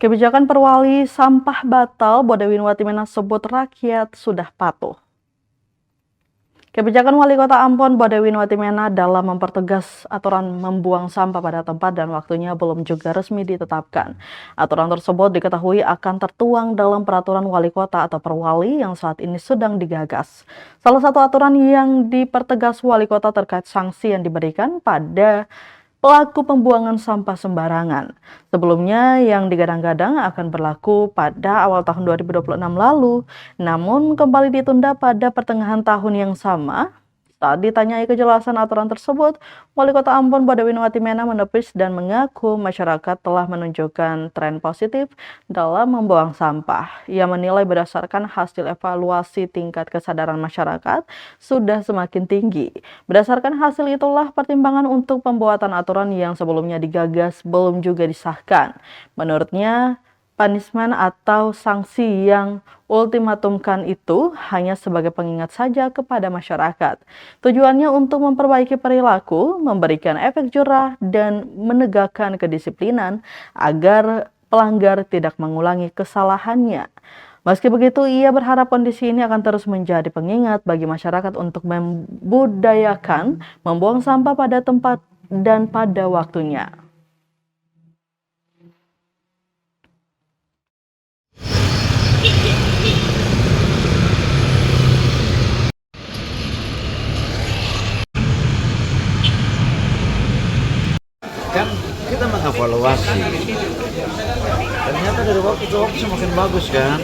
Kebijakan perwali sampah batal, Bodewin Watimena sebut rakyat sudah patuh. Kebijakan Wali Kota Ambon Bodewin Watimena dalam mempertegas aturan membuang sampah pada tempat dan waktunya belum juga resmi ditetapkan. Aturan tersebut diketahui akan tertuang dalam peraturan Wali Kota atau Perwali yang saat ini sedang digagas. Salah satu aturan yang dipertegas Wali Kota terkait sanksi yang diberikan pada pelaku pembuangan sampah sembarangan. Sebelumnya yang digadang-gadang akan berlaku pada awal tahun 2026 lalu, namun kembali ditunda pada pertengahan tahun yang sama. Saat ditanyai kejelasan aturan tersebut, Wali Kota Ambon Bodewin Watimena menepis dan mengaku masyarakat telah menunjukkan tren positif dalam membuang sampah. Ia menilai berdasarkan hasil evaluasi tingkat kesadaran masyarakat sudah semakin tinggi. Berdasarkan hasil itulah pertimbangan untuk pembuatan aturan yang sebelumnya digagas belum juga disahkan. Menurutnya, punishment atau sanksi yang ultimatumkan itu hanya sebagai pengingat saja kepada masyarakat. Tujuannya untuk memperbaiki perilaku, memberikan efek jerah, dan menegakkan kedisiplinan agar pelanggar tidak mengulangi kesalahannya. Meski begitu, ia berharap kondisi ini akan terus menjadi pengingat bagi masyarakat untuk membudayakan membuang sampah pada tempat dan pada waktunya. Kan kita mengevaluasi, ternyata dari waktu ke waktu semakin bagus kan,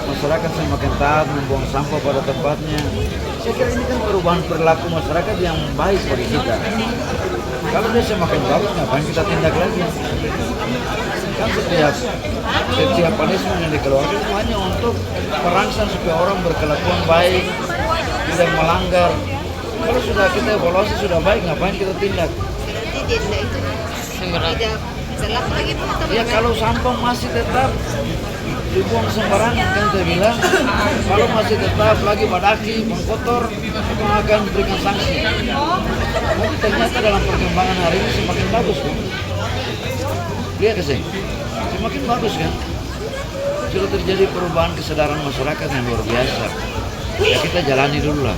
masyarakat semakin taat membuang sampah pada tempatnya. Saya kira ini kan perubahan perilaku masyarakat yang baik bagi kita. Kalau dia semakin bagus, ngapain kita tindak lagi? Kan setiap punishment yang dikeluarkan itu hanya untuk merangsang supaya orang berkelakuan baik, tidak melanggar. Kalau sudah kita evaluasi sudah baik, ngapain kita tindak? Denda itu tidak jelas lagi tuh atau Ya kalau sampah masih tetap dibuang sembarangan kan saya bilang, kalau masih tetap lagi badaki, mengkotor, itu akan berikan sanksi. Tapi ternyata dalam perkembangan hari ini semakin bagus kan? Lihat sih, semakin bagus kan? Sudah terjadi perubahan kesadaran masyarakat yang luar biasa. Ya kita jalani dulu lah.